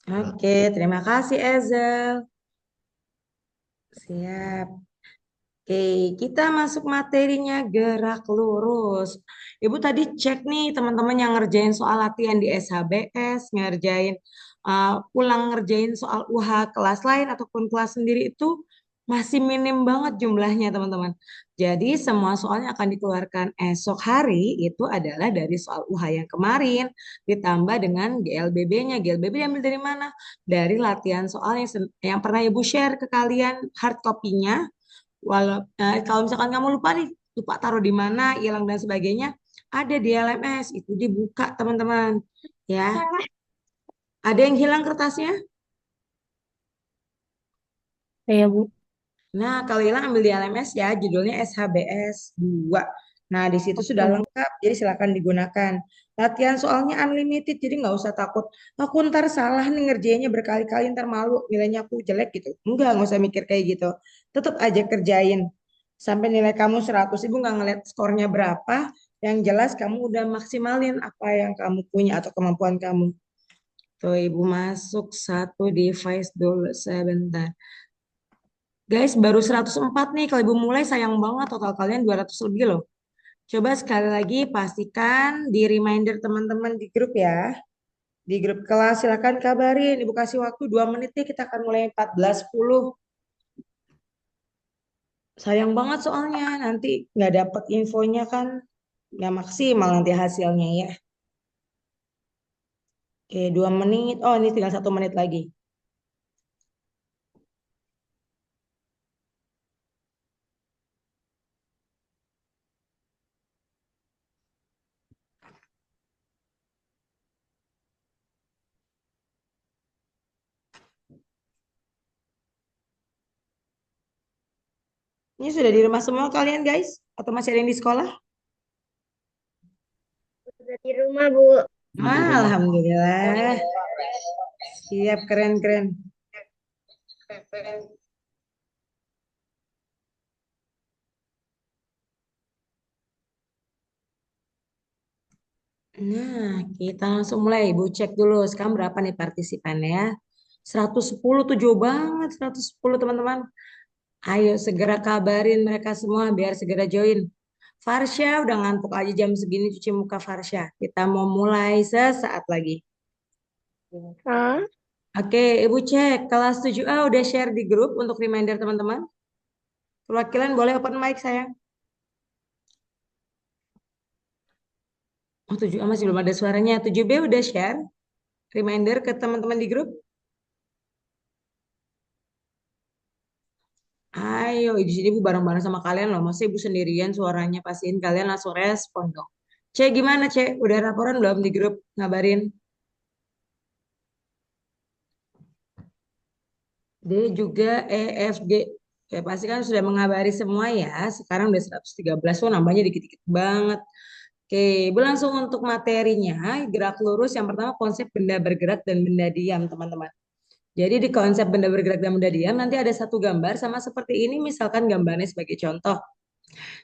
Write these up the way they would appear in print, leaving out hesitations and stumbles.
Oke, terima kasih Ezel. Siap. Oke, kita masuk materinya gerak lurus. Ibu tadi cek nih teman-teman yang ngerjain soal latihan di SHBS, ngerjain ulang ngerjain soal UH kelas lain ataupun kelas sendiri itu masih minim banget jumlahnya teman-teman. Jadi semua soalnya akan dikeluarkan esok hari itu adalah dari soal UH yang kemarin ditambah dengan GLBB-nya. GLBB diambil dari mana? Dari latihan soal yang pernah Ibu share ke kalian hard copy-nya. Kalau misalkan kamu lupa nih, lupa taruh di mana, hilang dan sebagainya, ada di LMS, itu dibuka teman-teman. Ya, ada yang hilang kertasnya? Ya, Bu. Nah, kalau hilang ambil di LMS ya, judulnya SHBS 2. Nah, di situ sudah Oke, Bu. lengkap, jadi silakan digunakan. Latihan soalnya unlimited, jadi nggak usah takut. Aku ntar salah nih ngerjainnya berkali-kali, ntar malu, nilainya aku jelek gitu. Nggak usah mikir kayak gitu. Tetap aja kerjain. Sampai nilai kamu 100, Ibu nggak ngeliat skornya berapa, yang jelas kamu udah maksimalin apa yang kamu punya atau kemampuan kamu. Tuh, Ibu masuk satu device dulu sebentar. Guys, baru 104 nih. Kalau ibu mulai sayang banget total kalian 200 lebih loh. Coba sekali lagi pastikan di reminder teman-teman di grup ya. Di grup kelas silakan kabarin. Ibu kasih waktu 2 menit nih kita akan mulai 14.10. Sayang banget soalnya nanti nggak dapet infonya kan nggak maksimal nanti hasilnya ya. Oke, 2 menit. Oh, ini tinggal 1 menit lagi. Ini sudah di rumah semua kalian guys? Atau masih ada yang di sekolah? Udah di rumah, Bu. Di rumah. Alhamdulillah. Siap, keren-keren. Nah, kita langsung mulai. Ibu cek dulu. Sekarang berapa nih partisipannya? 110 tuh jauh banget. 110 teman-teman. Ayo segera kabarin mereka semua biar segera join. Farsha udah ngantuk aja jam segini cuci muka Farsha. Kita mau mulai sesaat lagi. Hah? Oke, Ibu cek. Kelas 7A udah share di grup untuk reminder teman-teman. Perwakilan boleh open mic sayang. Oh, 7A masih belum ada suaranya. 7B udah share reminder ke teman-teman di grup. Ayo, di sini ibu bareng-bareng sama kalian loh. Masa ibu sendirian suaranya pastiin kalian langsung respon dong. Cek gimana cek? Udah laporan belum di grup ngabarin? D juga E, F, G. Ya pasti kan sudah mengabari semua ya. Sekarang udah 113 tuh nambahnya dikit-dikit banget. Oke, ibu langsung untuk materinya. Gerak lurus yang pertama konsep benda bergerak dan benda diam teman-teman. Jadi di konsep benda bergerak dan benda diam nanti ada satu gambar sama seperti ini misalkan gambarnya sebagai contoh.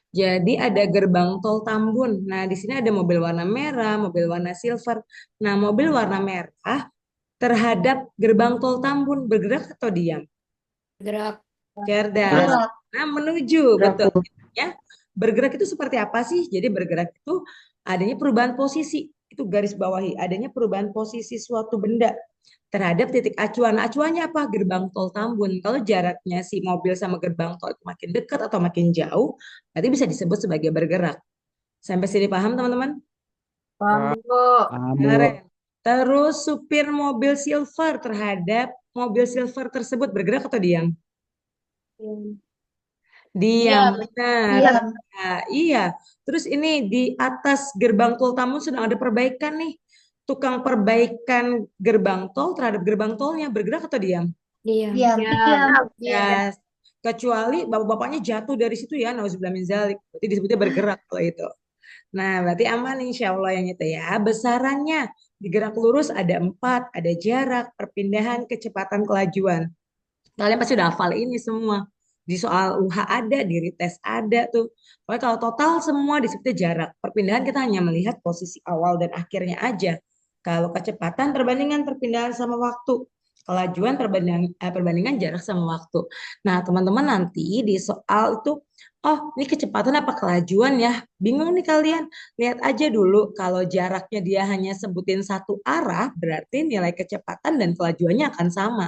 Jadi ada gerbang tol Tambun. Nah, di sini ada mobil warna merah, mobil warna silver. Nah, mobil warna merah terhadap gerbang tol Tambun bergerak atau diam? Gerak. Cerdas. Gerak. Gerak. Nah, menuju, betul. Gerak. Ya, bergerak itu seperti apa sih? Jadi bergerak itu adanya perubahan posisi. Itu garis bawahi, adanya perubahan posisi suatu benda terhadap titik acuan. Nah, acuannya apa? Gerbang tol Tambun. Kalau jaraknya si mobil sama gerbang tol itu makin dekat atau makin jauh, berarti bisa disebut sebagai bergerak. Sampai sini paham teman-teman? Paham, Paham, Bu. paham, Bu. Keren. Terus supir mobil silver terhadap mobil silver tersebut bergerak atau diam? Diam, Diam. benar. Diam. Nah, iya. Terus ini di atas gerbang tol Tambun sedang ada perbaikan nih. Tukang perbaikan gerbang tol terhadap gerbang tolnya bergerak atau diam? Diam. Diam. Diam. Diam. Ya, kecuali bapak-bapaknya jatuh dari situ ya, nauzubillah min zalik. Berarti disebutnya bergerak kalau itu. Nah, berarti aman insya Allah yang itu ya. Besarannya di gerak lurus ada 4, ada jarak, perpindahan, kecepatan, kelajuan. Kalian pasti udah hafal ini semua. Di soal UH ada, di retest ada tuh. Pokoknya kalau total semua disebutnya jarak. Perpindahan kita hanya melihat posisi awal dan akhirnya aja. Kalau kecepatan perbandingan perpindahan sama waktu. Kelajuan perbandingan jarak sama waktu. Nah, teman-teman nanti di soal itu, oh ini kecepatan apa kelajuan ya? Bingung nih kalian. Lihat aja dulu kalau jaraknya dia hanya sebutin satu arah, berarti nilai kecepatan dan kelajuannya akan sama.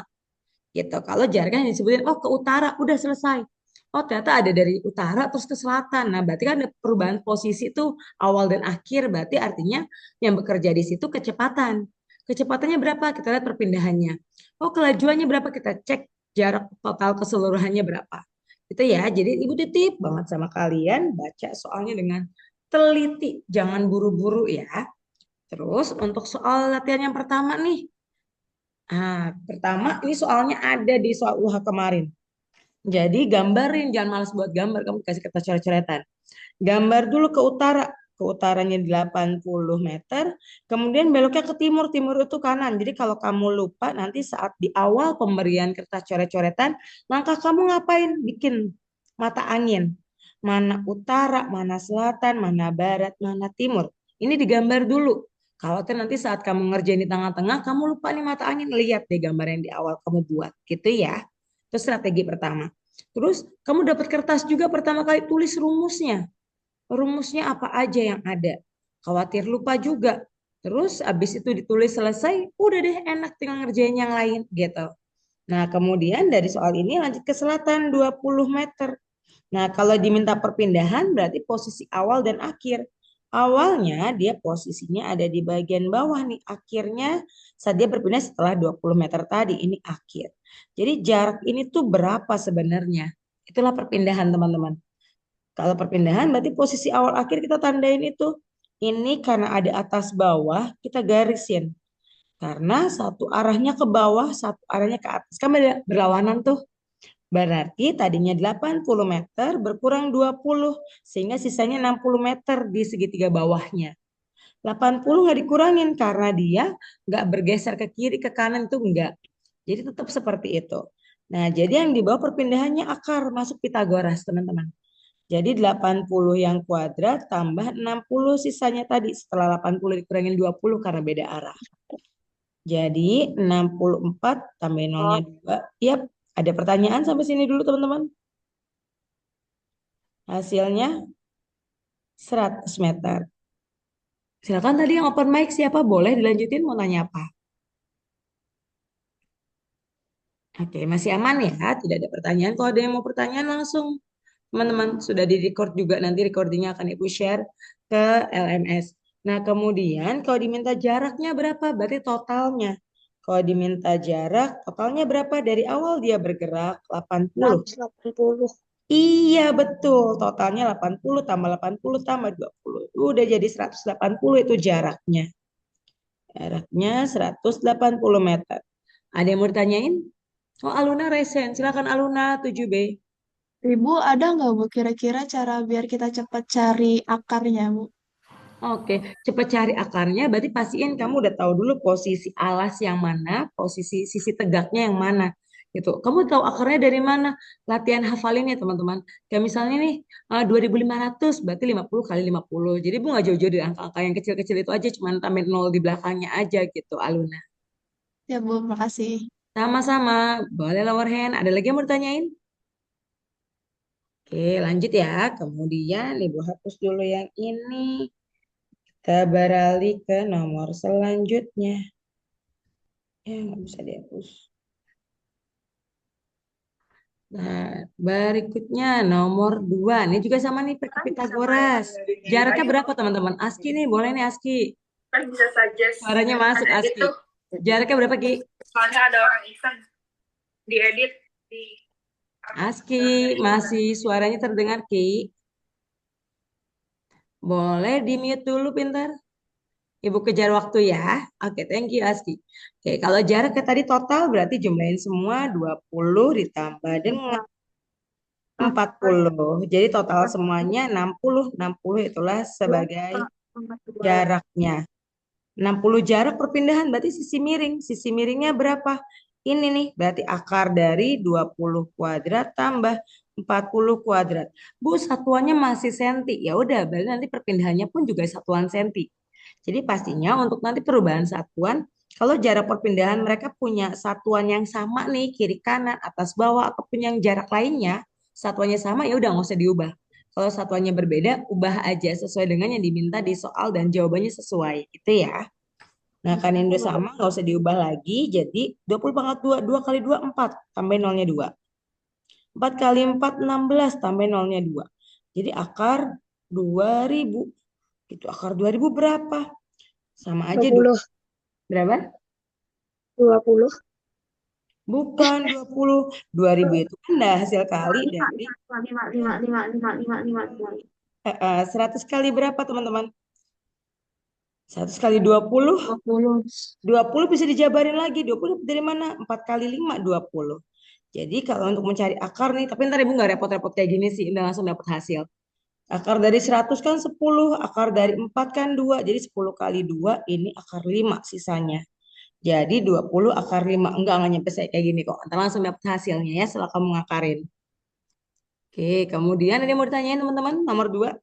Gitu. Kalau jaraknya hanya disebutin, oh ke utara, udah selesai. Oh ternyata ada dari utara terus ke selatan. Nah berarti kan ada perubahan posisi tuh awal dan akhir. Berarti artinya yang bekerja di situ kecepatan. Kecepatannya berapa? Kita lihat perpindahannya. Oh kelajuannya berapa? Kita cek jarak total keseluruhannya berapa. Itu ya. Jadi ibu titip banget sama kalian baca soalnya dengan teliti. Jangan buru-buru ya. Terus untuk soal latihan yang pertama nih. Pertama ini soalnya ada di soal UH kemarin. Jadi gambarin, jangan malas buat gambar, kamu kasih kertas coret-coretan. Gambar dulu ke utara, ke utaranya 80 meter, kemudian beloknya ke timur, timur itu kanan. Jadi kalau kamu lupa nanti saat di awal pemberian kertas coret-coretan, langkah kamu ngapain? Bikin mata angin. Mana utara, mana selatan, mana barat, mana timur. Ini digambar dulu. Kalau nanti saat kamu ngerjain di tengah-tengah, kamu lupa nih mata angin, lihat deh gambar yang di awal kamu buat. Gitu ya. Itu strategi pertama. Terus kamu dapat kertas juga pertama kali tulis rumusnya. Rumusnya apa aja yang ada. Khawatir lupa juga. Terus abis itu ditulis selesai, udah deh enak tinggal ngerjain yang lain gitu. Nah, kemudian dari soal ini lanjut ke selatan 20 meter. Nah, kalau diminta perpindahan berarti posisi awal dan akhir. Awalnya dia posisinya ada di bagian bawah nih. Akhirnya saat dia berpindah setelah 20 meter tadi. Ini akhir. Jadi jarak ini tuh berapa sebenarnya? Itulah perpindahan teman-teman. Kalau perpindahan berarti posisi awal akhir kita tandain itu. Ini karena ada atas bawah kita garisin. Karena satu arahnya ke bawah, satu arahnya ke atas. Kan berlawanan tuh. Berarti tadinya 80 meter berkurang 20 sehingga sisanya 60 meter di segitiga bawahnya. 80 nggak dikurangin karena dia nggak bergeser ke kiri ke kanan itu enggak. Jadi tetap seperti itu. Nah, jadi yang di bawah perpindahannya akar masuk Pitagoras, teman-teman. Jadi 80 yang kuadrat tambah 60 sisanya tadi setelah 80 dikurangin 20 karena beda arah. Jadi 64 tambah nolnya 2. Yap, ada pertanyaan sampai sini dulu teman-teman. Hasilnya 100 meter. Silakan tadi yang open mic siapa? Boleh dilanjutin mau nanya apa? Oke, masih aman ya? Tidak ada pertanyaan. Kalau ada yang mau pertanyaan langsung. Teman-teman, sudah di-record juga. Nanti recordingnya akan Ibu share ke LMS. Nah, kemudian kalau diminta jaraknya berapa? Berarti totalnya. Kalau diminta jarak, totalnya berapa? Dari awal dia bergerak 80. 180. Iya betul, totalnya 80 tambah 80 tambah 20. Udah jadi 180 itu jaraknya. Jaraknya 180 meter. Ada yang mau ditanyain? Oh Aluna resen, silakan Aluna 7B. Ibu, ada nggak Bu kira-kira cara biar kita cepat cari akarnya, Bu? Oke, cepat cari akarnya, berarti pastiin kamu udah tahu dulu posisi alas yang mana, posisi sisi tegaknya yang mana. Gitu. Kamu tahu akarnya dari mana? Latihan hafalin ya teman-teman. Kayak misalnya nih 2.500 berarti 50 kali 50. Jadi Bu nggak jauh-jauh dari angka-angka yang kecil-kecil itu aja, cuman tambahin nol di belakangnya aja gitu, Aluna. Ya, Bu, makasih. Sama-sama, boleh lower hand. Ada lagi yang mau ditanyain? Oke, lanjut ya. Kemudian Ibu hapus dulu yang ini. Kita beralih ke nomor selanjutnya. Ya, nggak bisa dihapus. Nah, berikutnya nomor 2. Ini juga sama nih pakai Pitagoras. Jaraknya berapa teman-teman? ASCII nih, boleh nih ASCII. Kan bisa saja Suaranya masuk ada ASCII. itu Jaraknya berapa Ki? soalnya ada orang iseng diedit di ASCII, masih suaranya terdengar Ki? Boleh di mute dulu pintar. Ibu kejar waktu ya. Oke, thank you ASCII. Oke, kalau jaraknya tadi total berarti jumlahin semua 20 ditambah dengan 40. Jadi total semuanya 60. 60 itulah sebagai jaraknya. 60 jarak perpindahan berarti sisi miring. Sisi miringnya berapa? Ini nih, berarti akar dari 20 kuadrat tambah 40 kuadrat. Bu, satuannya masih senti. Ya udah, berarti nanti perpindahannya pun juga satuan senti. Jadi pastinya untuk nanti perubahan satuan Kalau jarak perpindahan mereka punya satuan yang sama nih, kiri kanan, atas bawah, ataupun yang jarak lainnya, satuannya sama ya udah nggak usah diubah. Kalau satuannya berbeda, ubah aja sesuai dengan yang diminta di soal dan jawabannya sesuai, gitu ya. Nah, kan yang udah sama nggak usah diubah lagi, jadi 20 pangkat 2, 2 kali 2 4, tambahin nolnya 2. 4 kali 4 16, tambahin nolnya 2. Jadi akar 2000. Gitu, akar 2000 berapa? Sama aja 20. berapa? 20. Bukan 20. 2000 itu kan dah hasil kali dari 100 kali berapa teman-teman? 100 kali 20. 20. 20 bisa dijabarin lagi. 20 dari mana? 4 kali 5, 20. Jadi kalau untuk mencari akar nih, tapi ntar ibu nggak repot-repot kayak gini sih, udah langsung dapat hasil. Akar dari 100 kan 10, akar dari 4 kan 2, jadi 10 kali 2 ini akar 5 sisanya. Jadi 20 akar 5, enggak nyampe saya kayak gini kok. Ntar langsung dapat hasilnya ya setelah kamu ngakarin. Oke, kemudian ada yang mau ditanyain teman-teman, nomor 2.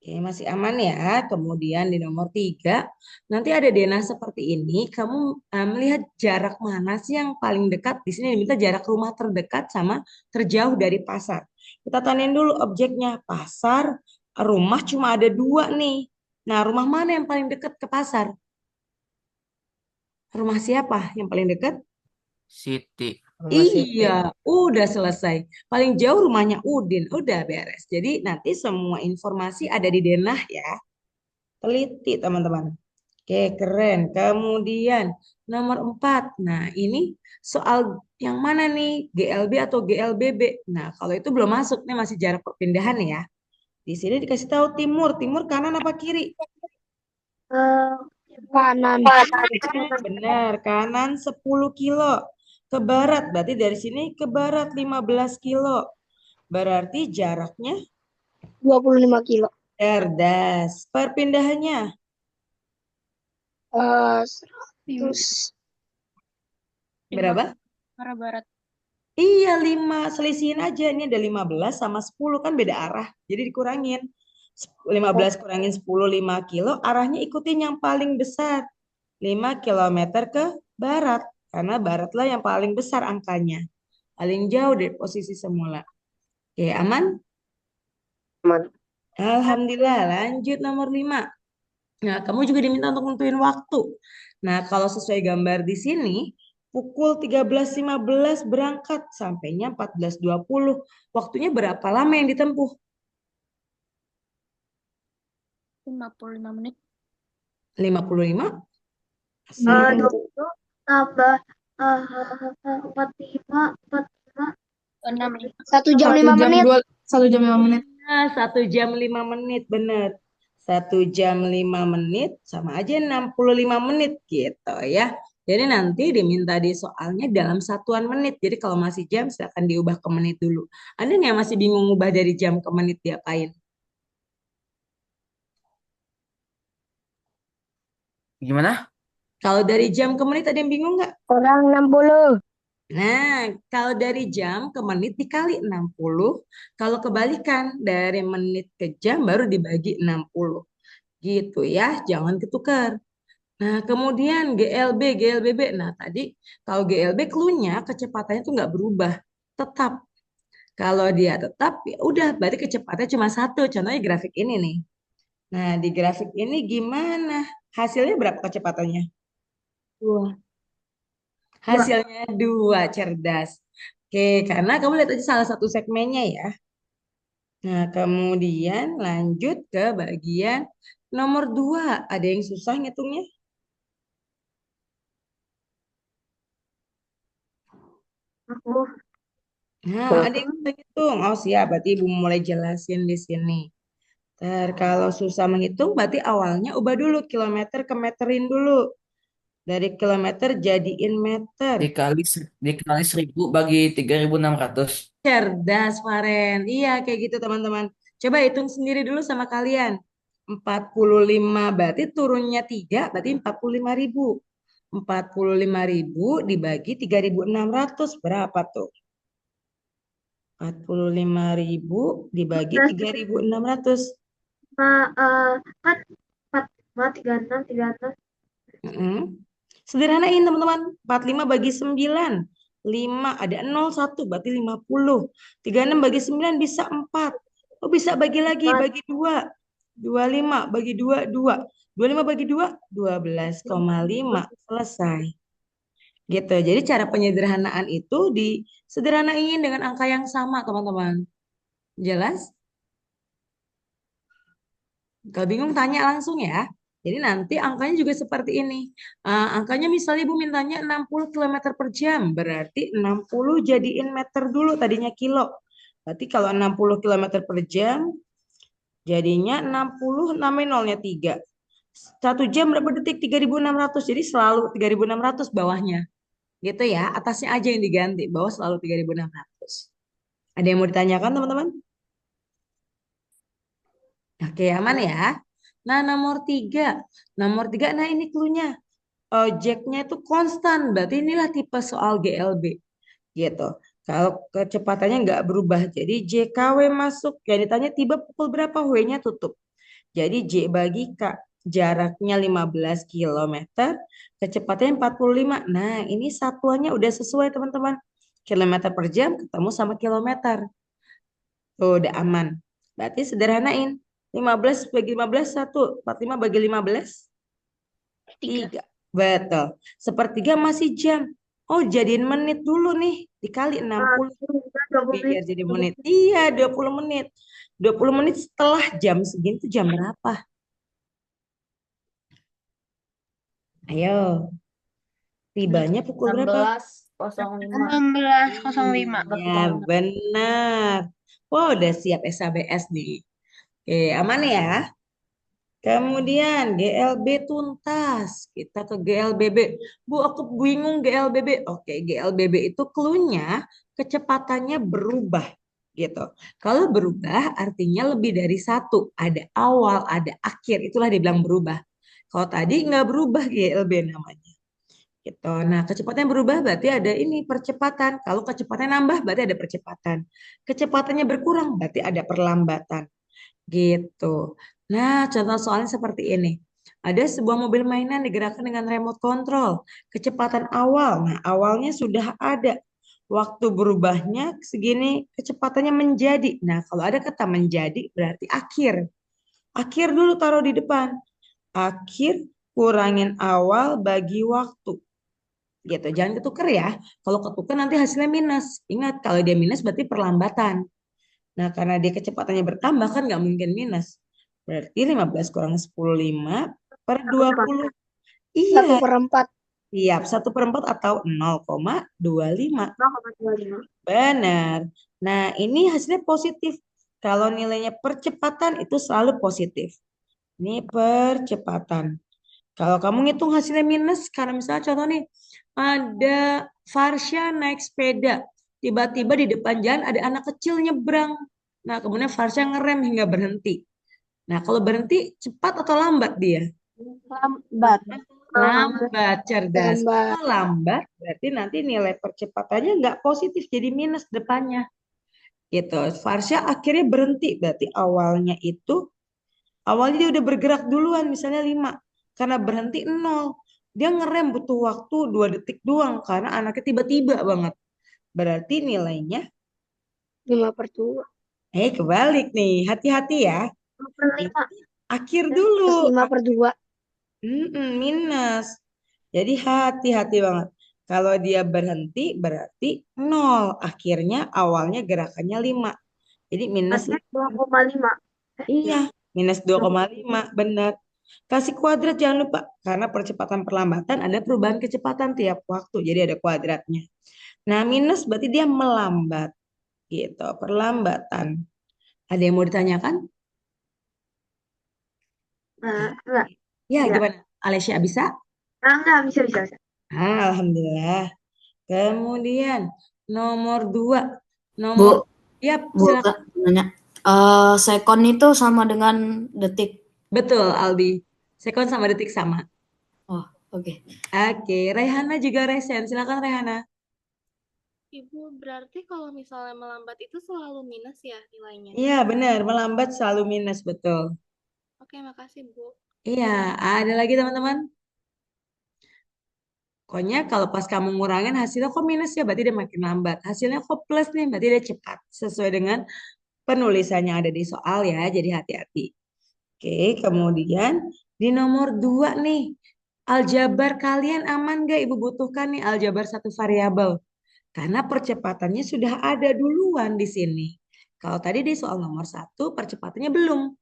Oke, masih aman ya. Kemudian di nomor 3, nanti ada denah seperti ini. Kamu melihat jarak mana sih yang paling dekat? Di sini diminta jarak rumah terdekat sama terjauh dari pasar. Kita tanyain dulu objeknya. Pasar, rumah cuma ada 2 nih. Nah, rumah mana yang paling dekat ke pasar? Rumah siapa yang paling dekat? Siti. Rumah Siti. Iya, udah selesai. Paling jauh rumahnya Udin, udah beres. Jadi nanti semua informasi ada di denah ya. Teliti teman-teman. Oke, keren. Kemudian nomor 4. Nah, ini soal yang mana nih? GLB atau GLBB? Nah, kalau itu belum masuk nih masih jarak perpindahan ya. Di sini dikasih tahu timur. Timur kanan apa kiri? Kanan. Benar, kanan 10 kilo. Ke barat, berarti dari sini ke barat 15 kilo. Berarti jaraknya 25 kilo. cerdas. Perpindahannya 100. berapa? Arah barat. Iya, 5. Selisihin aja. Ini ada 15 sama 10 kan beda arah. Jadi dikurangin. 15 kurangin 10, 5 kilo. Arahnya ikutin yang paling besar. 5 kilometer ke barat. Karena baratlah yang paling besar angkanya. Paling jauh dari posisi semula. Oke, aman? Aman. Alhamdulillah. Lanjut nomor 5. Nah, kamu juga diminta untuk nentuin waktu. Nah, kalau sesuai gambar di sini, pukul 13.15 berangkat, sampainya 14.20. Waktunya berapa lama yang ditempuh? 55 menit. 55? Asik. 20 tambah 45. 6 menit. 1 jam 5 menit. 1 jam 5 menit. Nah, 1 jam 5 menit, bener. 1 jam 5 menit sama aja 65 menit gitu ya. Jadi nanti diminta di soalnya dalam satuan menit. Jadi kalau masih jam silakan diubah ke menit dulu. Ada yang masih bingung ubah dari jam ke menit diapain? Gimana? Kalau dari jam ke menit ada yang bingung nggak? Kurang 60. Nah, kalau dari jam ke menit dikali 60. Kalau kebalikan dari menit ke jam baru dibagi 60. Gitu ya, jangan ketukar. Nah, kemudian GLB, GLBB. Nah, tadi kalau GLB clue-nya kecepatannya tuh nggak berubah. Tetap. Kalau dia tetap, ya udah berarti kecepatannya cuma satu. Contohnya grafik ini nih. Nah, di grafik ini gimana? Hasilnya berapa kecepatannya? 2. Hasilnya 2, cerdas. Oke, karena kamu lihat aja salah satu segmennya ya. Nah, kemudian lanjut ke bagian nomor 2. Ada yang susah ngitungnya? Nah, ada yang susah ngitung. Oh, siap. Berarti Ibu mulai jelasin di sini. Kalau susah menghitung, berarti awalnya ubah dulu kilometer ke meterin dulu. Dari kilometer jadiin meter. Dikali 1000 bagi 3600. Cerdas, Faren. Iya, kayak gitu teman-teman. Coba hitung sendiri dulu sama kalian. 45 berarti turunnya 3, berarti 45.000. 45.000 dibagi 3.600 berapa tuh? 45.000 dibagi 3.600. Kan 36, 36. Mm-mm. Sederhanain teman-teman. 45 bagi 9. 5 ada 0, 1 berarti 50. 36 bagi 9 bisa 4. Oh bisa bagi lagi, 4. bagi 2. 25 bagi 2, 2. 25 bagi 2, 12,5. Selesai. Gitu. Jadi cara penyederhanaan itu disederhanain dengan angka yang sama, teman-teman. Jelas? Kalau bingung tanya langsung ya. Jadi nanti angkanya juga seperti ini. Angkanya misalnya Ibu mintanya 60 km per jam. Berarti 60 jadiin meter dulu tadinya kilo. Berarti kalau 60 km per jam jadinya 60 nambah nolnya 3. 1 jam berapa detik? 3.600. Jadi selalu 3.600 bawahnya. Gitu ya. Atasnya aja yang diganti. Bawah selalu 3.600. Ada yang mau ditanyakan teman-teman? Oke, aman ya. Nah, nomor 3. Nomor 3, nah ini cluenya. Jacknya itu konstan, berarti inilah tipe soal GLB gitu. Kalau kecepatannya nggak berubah, jadi JKW masuk. Yang ditanya tiba pukul berapa, W-nya tutup. Jadi J bagi K, jaraknya 15 km, kecepatannya 45. Nah, ini satuannya udah sesuai teman-teman. Kilometer per jam ketemu sama kilometer. Tuh, udah aman. Berarti sederhanain. 15 bagi 15, 1. 45 bagi 15, 3. Betul. Sepertiga masih jam. Oh, jadiin menit dulu nih. Dikali 60 20 biar menit. jadi menit. Iya, 20 menit. 20 menit setelah jam segini tuh jam berapa? Ayo. Tibanya pukul berapa? 16.05. 16.05. Iya, benar. Wah, udah siap SABS nih. Oke, aman ya. Kemudian GLB tuntas. Kita ke GLBB. Bu, aku bingung GLBB. Oke, GLBB itu cluenya kecepatannya berubah gitu. Kalau berubah artinya lebih dari satu. Ada awal, ada akhir. Itulah dibilang berubah. Kalau tadi nggak berubah GLB namanya. Gitu. Nah, kecepatan berubah berarti ada ini percepatan. Kalau kecepatan nambah berarti ada percepatan. Kecepatannya berkurang berarti ada perlambatan. Gitu. Nah, contoh soalnya seperti ini. Ada sebuah mobil mainan digerakkan dengan remote control. Kecepatan awal. Nah, awalnya sudah ada. Waktu berubahnya segini, kecepatannya menjadi. Nah, kalau ada kata menjadi berarti akhir. Akhir dulu taruh di depan. Akhir kurangin awal bagi waktu. Gitu. Jangan ketuker ya. Kalau ketuker nanti hasilnya minus. Ingat, kalau dia minus berarti perlambatan. Nah, karena dia kecepatannya bertambah kan nggak mungkin minus. Berarti 15 kurang 10, 5 per 20. Iya, 1/4. siap. 1/4 atau 0,25. 0,25. Benar. Nah, ini hasilnya positif. Kalau nilainya percepatan itu selalu positif. Ini percepatan. Kalau kamu ngitung hasilnya minus, karena misalnya contoh nih, ada Farsha naik sepeda. Tiba-tiba di depan jalan ada anak kecil nyebrang. Nah, kemudian Farsha ngerem hingga berhenti. Nah, kalau berhenti cepat atau lambat dia? Lambat. Lambat, cerdas. Lambat. Kalau lambat, berarti nanti nilai percepatannya nggak positif, jadi minus depannya. Gitu. Farsha akhirnya berhenti, berarti awalnya dia udah bergerak duluan, misalnya 5. Karena berhenti 0. Dia ngerem butuh waktu 2 detik doang, karena anaknya tiba-tiba banget. Berarti nilainya, 5/2. kebalik nih. Hati-hati ya. 5/5. Akhir dulu. Terus 5/2. Minus. Jadi hati-hati banget. Kalau dia berhenti berarti 0. Akhirnya awalnya gerakannya 5. Jadi minus. Artinya 2,5. Iya, minus 2,5. Benar. Kasih kuadrat jangan lupa. Karena percepatan perlambatan ada perubahan kecepatan tiap waktu. Jadi ada kuadratnya. Nah, minus berarti dia melambat. Gitu, perlambatan. Ada yang mau ditanyakan? Enggak. Ya, Enggak. gimana? Alesya bisa? Enggak, bisa. Alhamdulillah. Kemudian nomor 2. Bu, Nomor, ya Bu, silakan. nanya. Sekon itu sama dengan detik. Betul, Aldi. Sekon sama detik sama. Oh, oke. Oke, Rehana juga resen. Silakan Rehana. Ibu, berarti kalau misalnya melambat itu selalu minus ya nilainya? Iya, benar. Melambat selalu minus, betul. Oke, makasih, Bu. Iya, ada lagi teman-teman. Pokoknya kalau pas kamu ngurangin hasilnya kok minus ya, berarti dia makin lambat. Hasilnya kok plus nih, berarti dia cepat. Sesuai dengan penulisannya ada di soal ya, jadi hati-hati. Oke, kemudian di nomor 2 nih, aljabar kalian aman gak Ibu butuhkan nih aljabar satu variabel? Karena percepatannya sudah ada duluan di sini. Kalau tadi di soal nomor 1, percepatannya belum.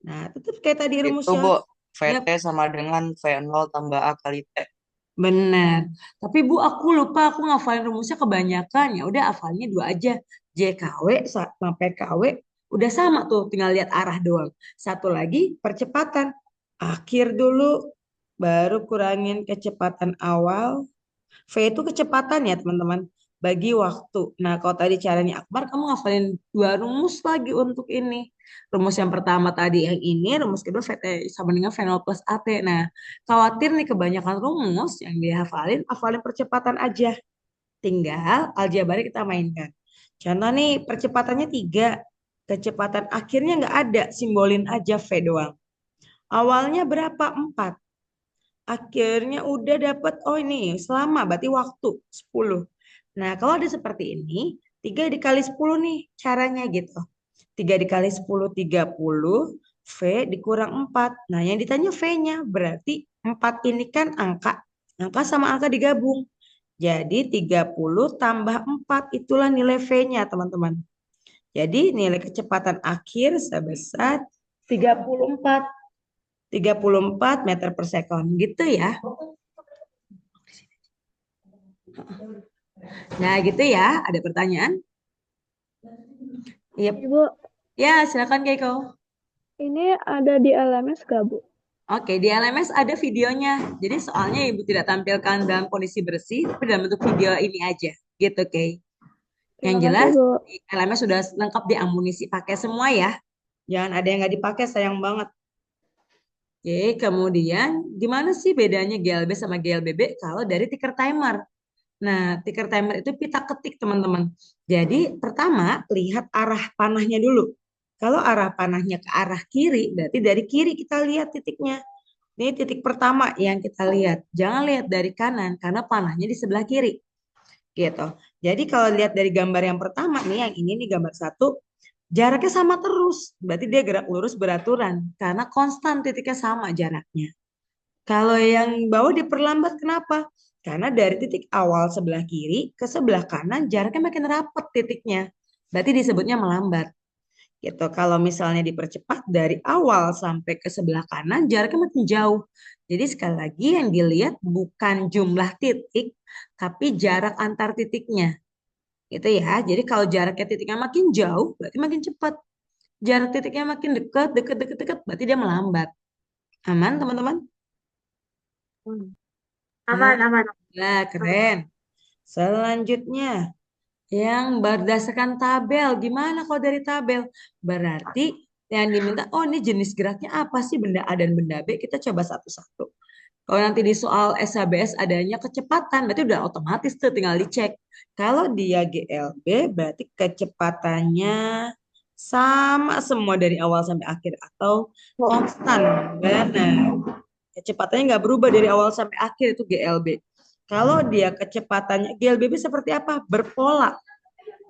Nah, tetap kayak tadi Itu rumusnya. Bu, Yap, VT sama dengan V0 tambah A kali T. benar. Tapi Bu, aku lupa, aku ngafalin rumusnya kebanyakan. Ya udah hafalnya 2 aja. JKW sama PKW udah sama tuh, tinggal lihat arah doang. Satu lagi percepatan. Akhir dulu, baru kurangin kecepatan awal. V itu kecepatan ya teman-teman. Bagi waktu. Nah kalau tadi caranya Akbar, kamu ngafalin 2 rumus lagi untuk ini. Rumus yang pertama tadi yang ini, rumus kedua VT sama dengan V0 plus AT. Nah khawatir nih kebanyakan rumus yang dihafalin, hafalin percepatan aja. Tinggal aljabarnya kita mainkan. Contoh nih percepatannya 3. Kecepatan akhirnya nggak ada, simbolin aja V doang. Awalnya berapa? 4. Akhirnya udah dapat, oh ini selama berarti waktu 10. Nah kalau ada seperti ini, 3 dikali 10 nih caranya gitu. 3 dikali 10, 30. V dikurang 4. Nah yang ditanya V-nya berarti 4 ini kan angka. Angka sama angka digabung. Jadi 30 tambah 4 itulah nilai V-nya teman-teman. Jadi nilai kecepatan akhir sebesar 34. 34 meter per sekon gitu ya. Nah gitu ya, ada pertanyaan? Yep. Ibu, Ya silakan Keiko. ini ada di LMS gak, Bu? Oke, di LMS ada videonya. Jadi soalnya Ibu tidak tampilkan dalam kondisi bersih, tapi dalam bentuk video ini aja. Gitu, Kay. Yang Terima kasih, jelas, Bu. di LMS sudah lengkap di amunisi. Pakai semua ya. Jangan ada yang nggak dipakai, sayang banget. Oke, kemudian gimana sih bedanya GLB sama GLBB kalau dari ticker timer? Nah, ticker timer itu pita ketik, teman-teman. Jadi, pertama, lihat arah panahnya dulu. Kalau arah panahnya ke arah kiri, berarti dari kiri kita lihat titiknya. Ini titik pertama yang kita lihat. Jangan lihat dari kanan, karena panahnya di sebelah kiri. Gitu. Jadi, kalau lihat dari gambar yang pertama nih, yang ini nih gambar 1, jaraknya sama terus. Berarti dia gerak lurus beraturan. Karena konstan titiknya sama jaraknya. Kalau yang bawah diperlambat kenapa? Karena dari titik awal sebelah kiri ke sebelah kanan jaraknya makin rapat titiknya. Berarti disebutnya melambat. Gitu. Kalau misalnya dipercepat dari awal sampai ke sebelah kanan jaraknya makin jauh. Jadi sekali lagi yang dilihat bukan jumlah titik, tapi jarak antar titiknya. Gitu ya. Jadi kalau jaraknya titiknya makin jauh, berarti makin cepat. Jarak titiknya makin dekat, dekat, berarti dia melambat. Aman, teman-teman? Aman, aman. Nah, keren. Selanjutnya, yang berdasarkan tabel. Gimana kalau dari tabel? Berarti yang diminta, oh ini jenis geraknya apa sih benda A dan benda B? Kita coba satu-satu. Kalau nanti di soal SHBS adanya kecepatan, berarti udah otomatis tuh tinggal dicek. Kalau dia GLB, berarti kecepatannya sama semua dari awal sampai akhir atau konstan. Benar. Kecepatannya nggak berubah dari awal sampai akhir itu GLB. Kalau dia kecepatannya GLBB seperti apa? Berpola.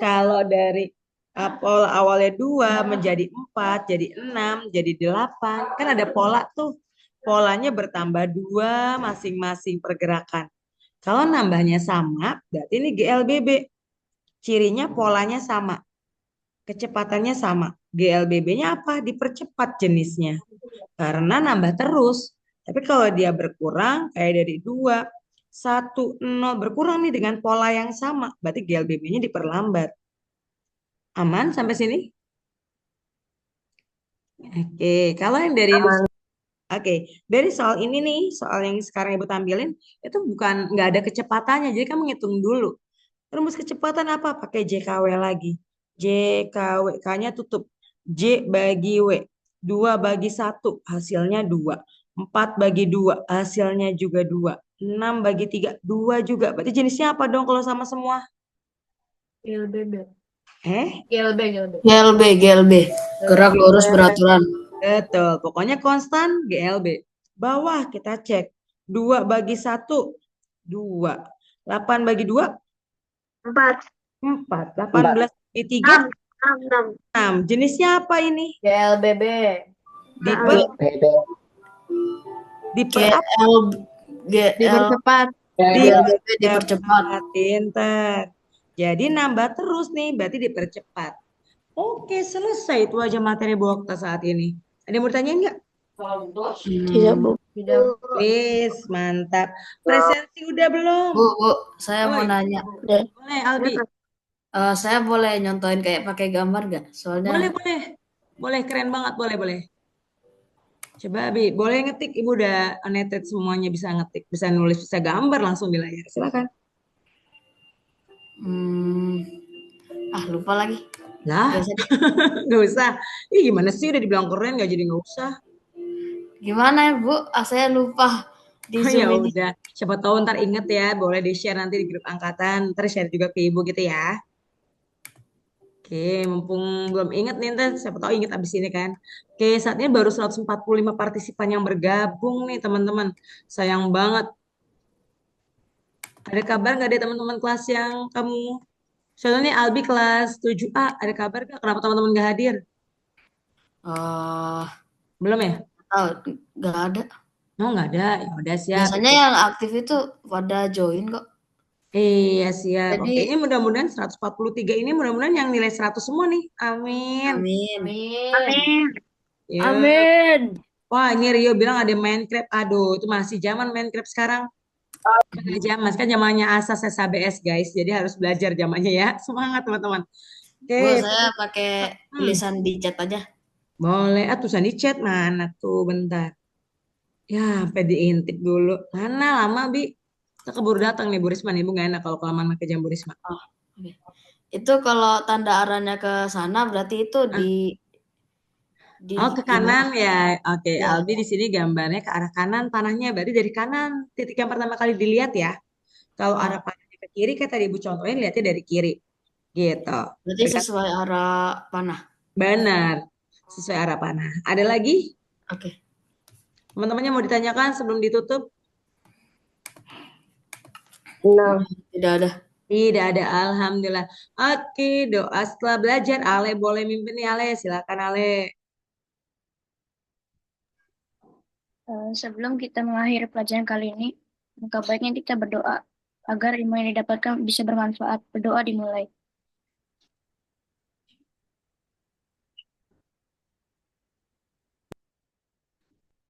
Kalau dari pola awalnya 2 menjadi 4, jadi 6, jadi 8. Kan ada pola tuh. Polanya bertambah 2 masing-masing pergerakan. Kalau nambahnya sama, berarti ini GLBB. Cirinya polanya sama. Kecepatannya sama. GLBB-nya apa? Dipercepat jenisnya. Karena nambah terus. Tapi kalau dia berkurang, kayak dari 2, 1, 0, berkurang nih dengan pola yang sama. Berarti GLBB-nya diperlambat. Aman sampai sini? Oke, kalau yang dari Oke, dari soal ini nih, soal yang sekarang Ibu tampilin, itu bukan nggak ada kecepatannya, jadi kamu ngitung dulu. Rumus kecepatan apa? Pakai JKW lagi. JKW, K-nya tutup. J bagi W. 2 bagi 1, hasilnya 2. 4 bagi 2, hasilnya juga 2. 6 bagi 3, 2 juga. Berarti jenisnya apa dong kalau sama semua? GLBB. Eh? GLB. GLB, GLB. Gerak lurus beraturan. Betul. Pokoknya konstan GLB. Bawah kita cek. 2 bagi 1. 2. 8 bagi 2. 4. 4. 18 bagi 3. 6. 6. Jenisnya apa ini? GLBB. Diper, diper apa? GL Dipercepat. GLBB dipercepat. Pinter. Jadi nambah terus nih, berarti dipercepat. Oke, selesai itu aja materi Bu Okta saat ini. Ada yang mau ditanyain nggak? Tidak, Bu. Tidak. Please, mantap. Presensi udah belum? Bu, saya mau Oi. nanya. Boleh, Albi. Saya boleh nyontohin kayak pakai gambar nggak? Soalnya Boleh, keren banget, boleh. Coba, Abi, boleh ngetik. Ibu udah annotate semuanya, bisa ngetik, bisa nulis, bisa gambar langsung di layar. Silakan. Lupa lagi. Lah, Nggak usah deh. nggak usah. Ih, gimana sih udah dibilang keren, nggak jadi nggak usah. Gimana ya, Bu? Saya lupa di Oh ya Zoom ini. udah, siapa tahu ntar inget ya, boleh di-share nanti di grup angkatan, ntar share juga ke ibu gitu ya. Oke, mumpung belum inget nih, ntar siapa tahu inget abis ini kan. Oke, saat ini baru 145 partisipan yang bergabung nih teman-teman. Sayang banget. Ada kabar nggak deh teman-teman kelas yang kamu? Contohnya Albi kelas 7A, ada kabar nggak? Kenapa teman-teman nggak hadir? Eh, Belum ya? nggak ada. Oh nggak ada, ya udah siap. Biasanya yang aktif itu pada join kok. Iya siap. Jadi, Oke, ini mudah-mudahan 143 ini mudah-mudahan yang nilai 100 semua nih. Amin. amin. Ya. Amin. Wah, ini Rio bilang ada Minecraft. Aduh, itu masih zaman Minecraft sekarang. Ada zaman, kan zamannya asas SABS guys. Jadi harus belajar zamannya ya. Semangat teman-teman. Oke, Bu, saya pakai tulisan di chat aja. boleh. Ah, tulisan di chat mana tuh? Bentar. Ya, sampai diintip dulu. Mana lama, Bi? Kita keburu datang nih Bu Risma nih. Bu nggak enak kalau kelamaan pakai jam Bu Risma. Oke. Itu kalau tanda arahnya ke sana berarti itu di Oh, ke kanan ya. Oke, Ya. Albi di sini gambarnya ke arah kanan, tanahnya berarti dari kanan. Titik yang pertama kali dilihat ya. Kalau arah panahnya ke kiri, kayak tadi Ibu contohin, lihatnya dari kiri. Gitu. Berarti sesuai arah panah. Benar. Sesuai arah panah. Ada lagi? Oke. Teman-temannya mau ditanyakan sebelum ditutup? Tidak ada. Tidak ada, Alhamdulillah. Oke, doa setelah belajar. Ale boleh mimpin nih, Ale. Silakan, Ale. Sebelum kita mengakhiri pelajaran kali ini, maka baiknya kita berdoa agar ilmu yang didapatkan bisa bermanfaat. Berdoa dimulai.